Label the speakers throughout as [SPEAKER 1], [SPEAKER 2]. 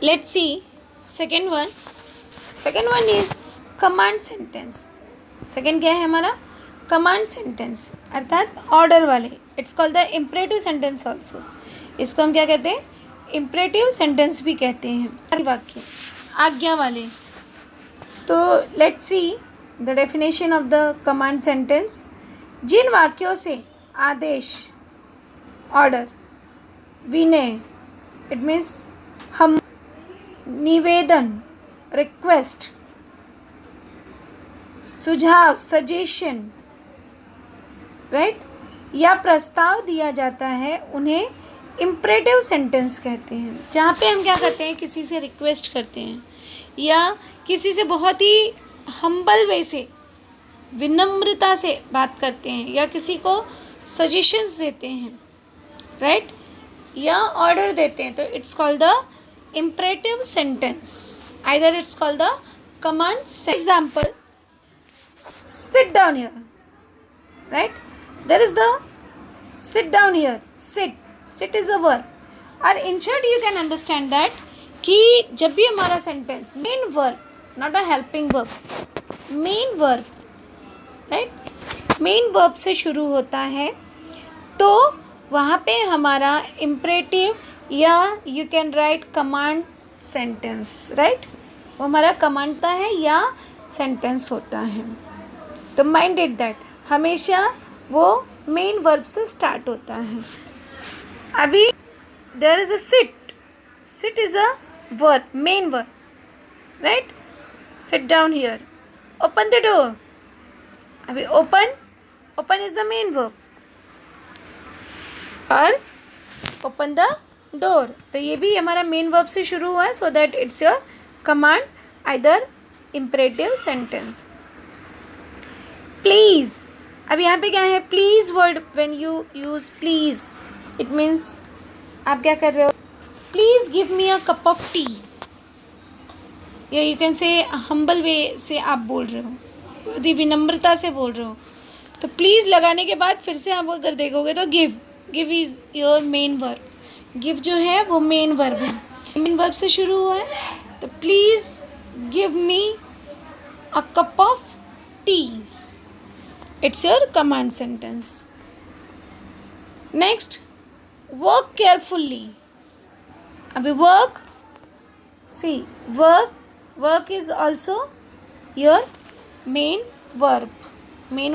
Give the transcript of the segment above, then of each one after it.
[SPEAKER 1] Let's see second one. Second one is command sentence. Second क्या है हमारा? command sentence अर्थात ऑर्डर वाले. It's called the imperative sentence also. इसको हम क्या कहते हैं? imperative sentence भी कहते हैं. वाक्य आज्ञा वाले. तो let's see the definition of the command sentence. जिन वाक्यों से आदेश, ऑर्डर, विनय, इट मीन्स हम, निवेदन, रिक्वेस्ट, सुझाव, सजेशन, राइट, या प्रस्ताव दिया जाता है उन्हें इम्परेटिव सेंटेंस कहते हैं. जहाँ पे हम क्या करते हैं, किसी से रिक्वेस्ट करते हैं या किसी से बहुत ही हम्बल वे से, विनम्रता से बात करते हैं या किसी को सजेशंस देते हैं, राइट, या ऑर्डर देते हैं, तो it's called the imperative sentence. Either it's called the command. Example, sit down here, right, there is the sit down here. Sit is a verb. और in short you can understand that कि जब भी हमारा sentence main verb, not a helping verb, main verb, right, main verb से शुरू होता है तो वहाँ पे हमारा इम्परेटिव या you can write command sentence, right, वो हमारा कमांडता है या सेंटेंस होता है. तो माइंड इट दैट हमेशा वो मेन वर्ब से स्टार्ट होता है. अभी there is a sit is a verb, main verb, right. Sit down here, open the door. अभी open is the main verb और ओपन द डोर, तो ये भी हमारा मेन वर्ब से शुरू हुआ है. So that it's your command, either imperative sentence. Please, अब यहाँ पे क्या है, please word. When you use please, it means आप क्या कर रहे हो, please give me a cup of T, या यू कैन से हम्बल वे से आप बोल रहे हो, बहुत ही विनम्रता से बोल रहे हो. तो प्लीज़ लगाने के बाद फिर से आप अगर देखोगे तो give is your main verb. Give जो है वो मेन वर्ब है, मेन वर्ब से शुरू हुआ है. तो please give me a cup of tea, it's your command sentence. Next, work carefully. अभी work is also your main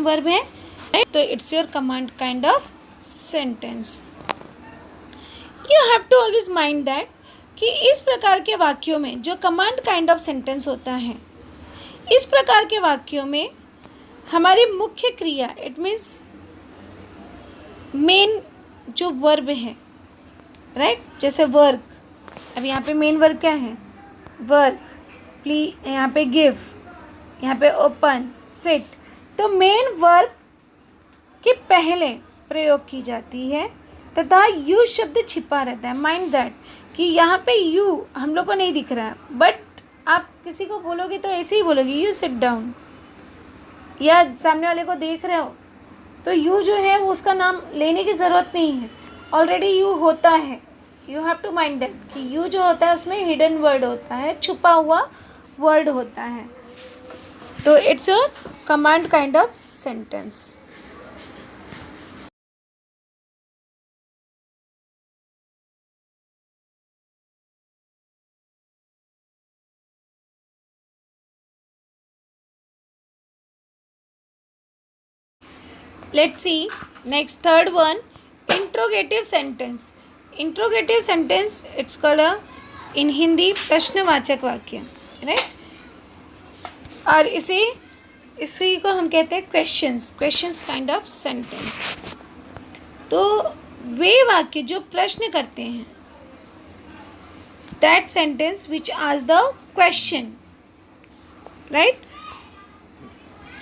[SPEAKER 1] verb है, तो it's your command kind of sentence. You have to always mind that कि इस प्रकार के वाक्यों में जो कमांड काइंड ऑफ सेंटेंस होता है, इस प्रकार के वाक्यों में हमारी मुख्य क्रिया, इट मीन्स मेन जो वर्ब है, राइट, जैसे वर्क. अब यहाँ पे मेन वर्ब क्या है, वर्क. प्लीज, यहाँ पे गिव, यहाँ पे ओपन, सिट. तो मेन वर्ब के पहले प्रयोग की जाती है तथा यू शब्द छिपा रहता है. माइंड दैट कि यहाँ पे यू हम लोग को नहीं दिख रहा है, बट आप किसी को बोलोगे तो ऐसे ही बोलोगे, यू सिट डाउन, या सामने वाले को देख रहे हो तो यू जो है वो उसका नाम लेने की ज़रूरत नहीं है, ऑलरेडी यू होता है. You have to mind that कि यू जो होता है उसमें हिडन वर्ड होता है, छुपा हुआ वर्ड होता है. तो it's your command kind of sentence. Let's see next, third one, interrogative sentence. Interrogative sentence, it's called a in Hindi प्रश्नवाचक वाक्य, राइट. और इसी को हम कहते हैं क्वेश्चंस काइंड ऑफ सेंटेंस. तो वे वाक्य जो प्रश्न करते हैं, that sentence which ask the question, right,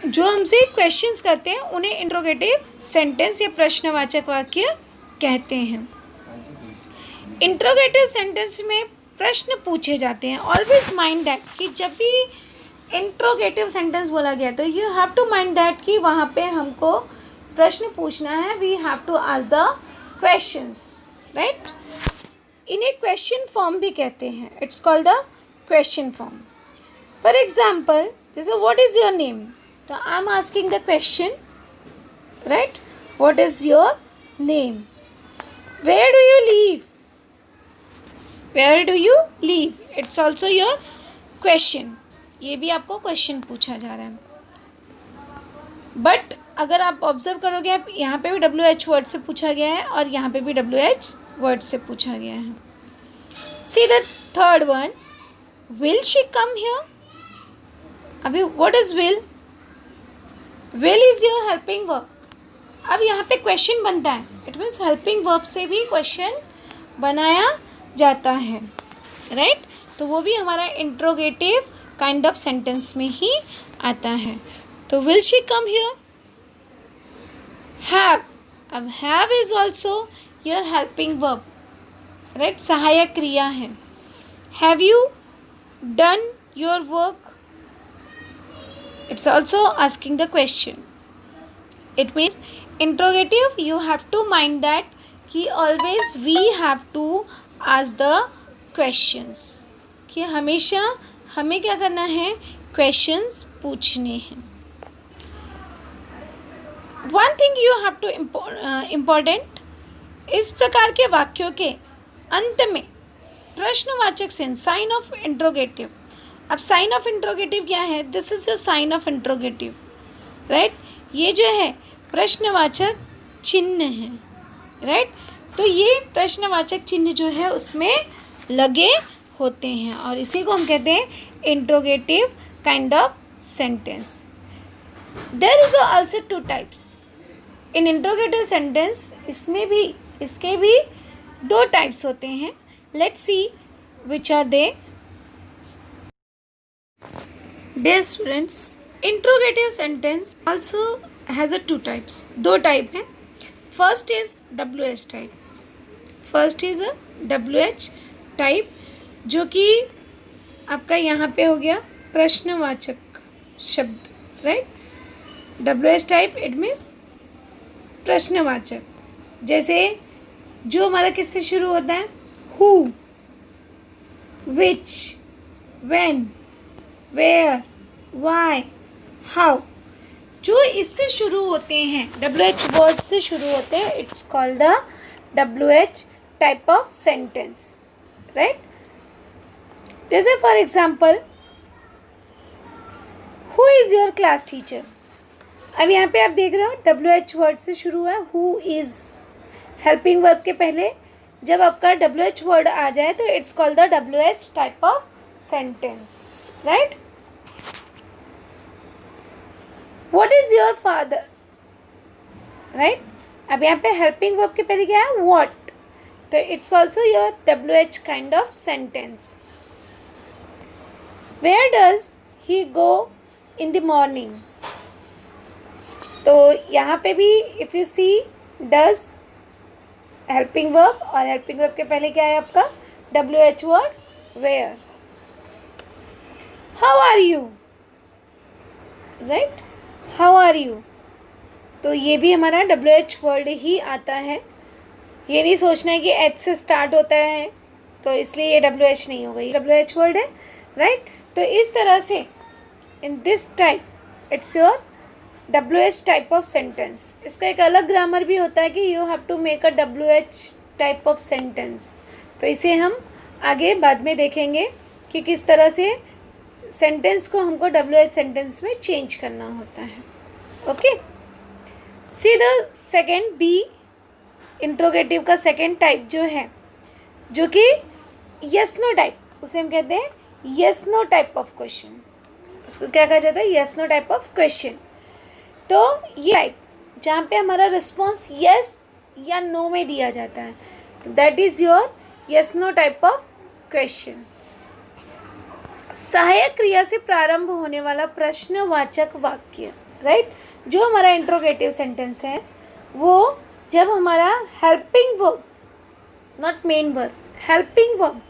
[SPEAKER 1] जो हमसे क्वेश्चंस करते हैं उन्हें इंट्रोगेटिव सेंटेंस या प्रश्नवाचक वाक्य कहते हैं. इंट्रोगेटिव सेंटेंस में प्रश्न पूछे जाते हैं. ऑलवेज माइंड दैट कि जब भी इंट्रोगेटिव सेंटेंस बोला गया तो you have to mind that कि वहाँ पे हमको प्रश्न पूछना है. We have to ask the questions, right. इन्हें क्वेश्चन फॉर्म भी कहते हैं. It's called the question form. For example, जैसे व्हाट इज़ योर नेम, तो I am asking the question, right, what is your name. Where do you live, where do you live, it's also your question. ये भी आपको question पूछा जा रहा है. But अगर आप ऑब्जर्व करोगे, आप यहाँ पे भी WH वर्ड से पूछा गया है और यहाँ पे भी WH वर्ड से पूछा गया है. See the third one, will she come here. अभी what is will, will is your helping verb. अब यहाँ पे क्वेश्चन बनता है, इट मीन्स हेल्पिंग वर्ब से भी क्वेश्चन बनाया जाता है, राइट. तो वो भी हमारा इंट्रोगेटिव काइंड ऑफ सेंटेंस में ही आता है. तो will she come here. Have, अब have is also your helping verb, right, सहायक क्रिया है. Have you done your work, it's also asking the question. It means interrogative, you have to mind that कि always we have to ask the questions, कि हमेशा हमें क्या करना है, क्वेश्चंस पूछने हैं. One thing you have to important, इस प्रकार के वाक्यों के अंत में प्रश्नवाचक चिन्ह, साइन ऑफ इंट्रोगेटिव. अब साइन ऑफ इंट्रोगेटिव क्या है, this is your sign of interrogative, right. ये जो है प्रश्नवाचक चिन्ह है, राइट. तो ये प्रश्नवाचक चिन्ह जो है उसमें लगे होते हैं और इसी को हम कहते हैं interrogative kind of sentence. There is also two types in interrogative sentence. इसके भी दो टाइप्स होते हैं. Let's see which are they. Dear students, interrogative sentence also has a two types. दो टाइप हैं. First is WH type. First is a WH type, जो कि आपका यहाँ पे हो गया प्रश्नवाचक शब्द, right. WH type it means प्रश्नवाचक. जैसे जो हमारा किससे शुरू होता है, who, which, when, where, why, how, जो इससे शुरू होते हैं, WH वर्ड से शुरू होते हैं, it's called the WH type of sentence, right. जैसे for example, who is your class teacher. अब यहाँ पे आप देख रहे हो WH वर्ड से शुरू है, हु इज़ हेल्पिंग वर्ब के पहले जब आपका WH वर्ड आ जाए तो it's called the WH type of sentence, right. What is your father, right. अब यहाँ पे हेल्पिंग वर्ब के पहले क्या है, व्हाट, तो it's also your WH kind of sentence. Where does he go in the morning. तो यहाँ पे भी if you see does helping verb और हेल्पिंग वर्ब के पहले क्या है आपका WH word, where. How are you, right, how are you. तो ये भी हमारा WH वर्ड ही आता है. ये नहीं सोचना है कि H से स्टार्ट होता है तो इसलिए ये WH नहीं होगा, ये WH वर्ड है, राइट. तो इस तरह से in this type it's your WH type of sentence. इसका एक अलग ग्रामर भी होता है कि you have to make a WH type of sentence. तो इसे हम आगे बाद में देखेंगे कि किस तरह से सेंटेंस को हमको WH सेंटेंस में चेंज करना होता है. Okay, see the second B interrogative का सेकेंड टाइप जो है, जो कि यस नो टाइप, उसे हम कहते हैं yes no type of question. उसको क्या कहा जाता है, yes no type of question. तो ये टाइप जहाँ पे हमारा रिस्पॉन्स यस या नो में दिया जाता है, तो that is your yes no type of question. सहायक क्रिया से प्रारंभ होने वाला प्रश्नवाचक वाक्य, राइट, जो हमारा इंट्रोगेटिव सेंटेंस है, वो जब हमारा helping verb, not main verb, helping verb,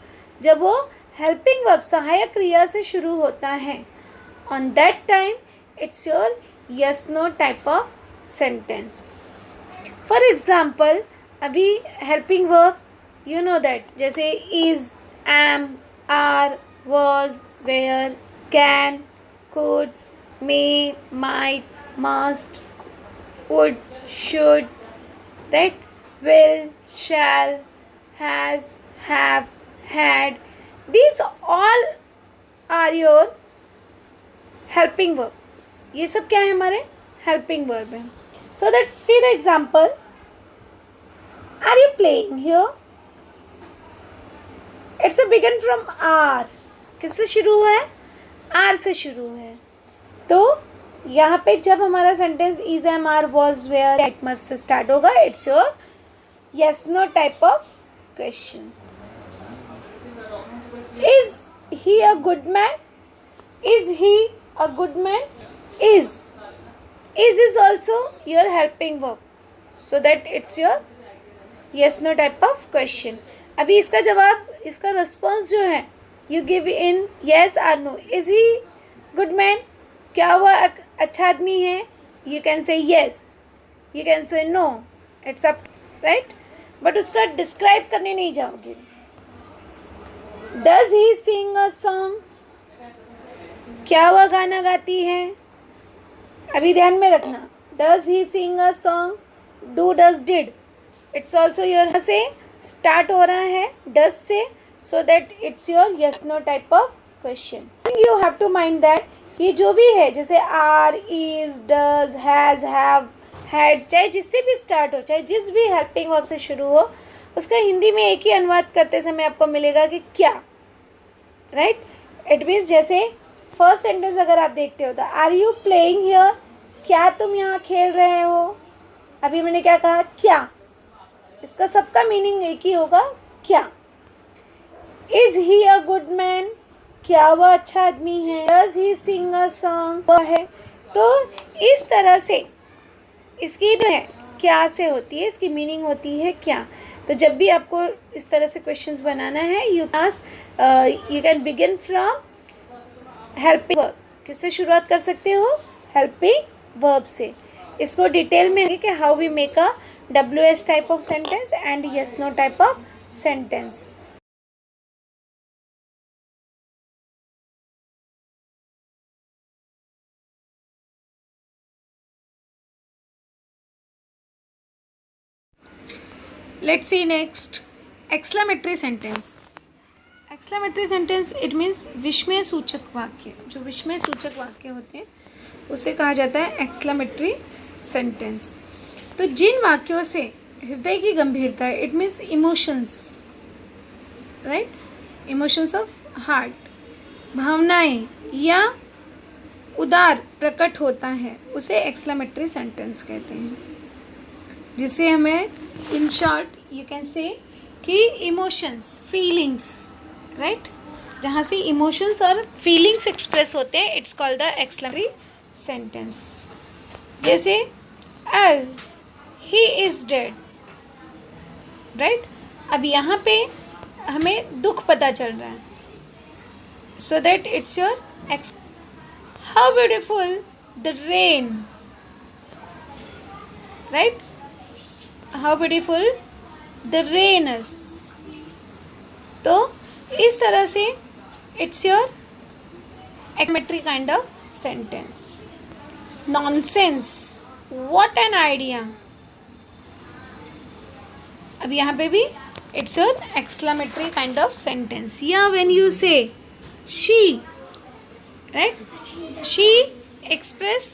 [SPEAKER 1] जब वो हेल्पिंग वर्ब सहायक क्रिया से शुरू होता है, on that time it's your yes no type of sentence. For example, अभी helping verb you know that, जैसे is, am, are, was, were, can, could, may, might, must, would, should, right, will, shall, has, have, had. These all are your helping verb. ये सब क्या है हमारे helping verb है. So let's see the example. Are you playing here? It's a begin from R. किससे शुरू हुआ है? R से शुरू है. तो यहाँ पे जब हमारा sentence is, am, are, was, were, at, must से स्टार्ट होगा, it's your yes no type of question. Is he a good man? Is he a good man? Is is also your helping verb, so that it's your yes no type of question. अभी इसका जवाब, इसका response जो है, you give in yes or no. Is he good man? क्या वह अच्छा आदमी है? You can say yes, you can say no, it's up, right? But उसका डिस्क्राइब करने नहीं जाओगे. Does he sing a song? क्या वह गाना गाती है? अभी ध्यान में रखना, does he sing a song, do, does, did. It's also your से स्टार्ट हो रहा है डज से, so that it's your yes no type of question. You have to mind that ये जो भी है, जैसे are, is, does, has, have, had, चाहे जिससे भी स्टार्ट हो, चाहे जिस भी हेल्पिंग वर्ब से शुरू हो, उसका हिंदी में एक ही अनुवाद करते समय आपको मिलेगा कि क्या, राइट. इट मीन्स जैसे फर्स्ट सेंटेंस अगर आप देखते हो तो आर यू प्लेइंग हियर? क्या तुम यहाँ खेल रहे हो? अभी मैंने क्या कहा? क्या. इसका सबका मीनिंग एक ही होगा, क्या. Is he a good man? क्या वह अच्छा आदमी है? Does he sing a song? वह है. तो इस तरह से इसकी जो है क्या से होती है, इसकी मीनिंग होती है क्या. तो जब भी आपको इस तरह से क्वेश्चंस बनाना है, you can begin from helping verb. किससे शुरुआत कर सकते हो? हेल्पिंग वर्ब से. इसको डिटेल में है कि how we make a WH type of sentence and yes no type of sentence. Let's see next exclamatory sentence. Exclamatory sentence it means विस्मय सूचक वाक्य. जो विस्मय सूचक वाक्य होते हैं उसे कहा जाता है exclamatory sentence. तो जिन वाक्यों से हृदय की गंभीरता है, it means emotions, right? Emotions of heart, भावनाएं या उदार प्रकट होता है, उसे exclamatory sentence कहते हैं. जिसे हमें इन शॉर्ट यू कैन से कि इमोशंस, फीलिंग्स, राइट, जहाँ से इमोशंस और फीलिंग्स एक्सप्रेस होते हैं, it's called the exclamatory sentence. जैसे alas, he is dead, right. अब यहाँ पे हमें दुख पता चल रहा है, so that it's your ex. How beautiful the rain, right. How beautiful the rain is. तो इस तरह से it's your exclamatory kind of sentence. Nonsense, what an idea. अब यहाँ पे भी it's your exclamatory kind of sentence. Yeah, when you say she, right? She express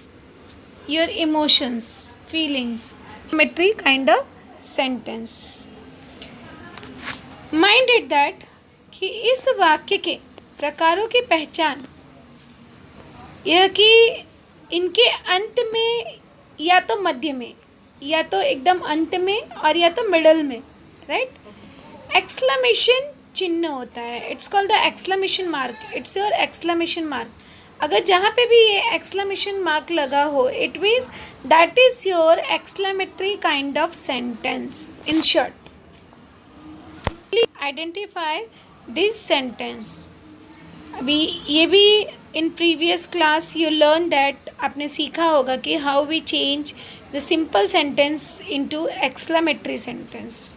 [SPEAKER 1] your emotions, feelings. Exclamatory kind of sentence. Mind it that कि इस वाक्य के प्रकारों की पहचान यह कि इनके अंत में या तो मध्य में या तो एकदम अंत में और या तो मिडल में, राइट, एक्सक्लेमेशन चिन्ह होता है. It's called the exclamation mark. It's your exclamation mark. अगर जहाँ पे भी ये एक्सक्लेमेशन मार्क लगा हो, it means that is your exclamatory kind of sentence. In short, identify this sentence. अभी ये भी in previous class you learn that, आपने सीखा होगा कि how we change the simple sentence into exclamatory sentence.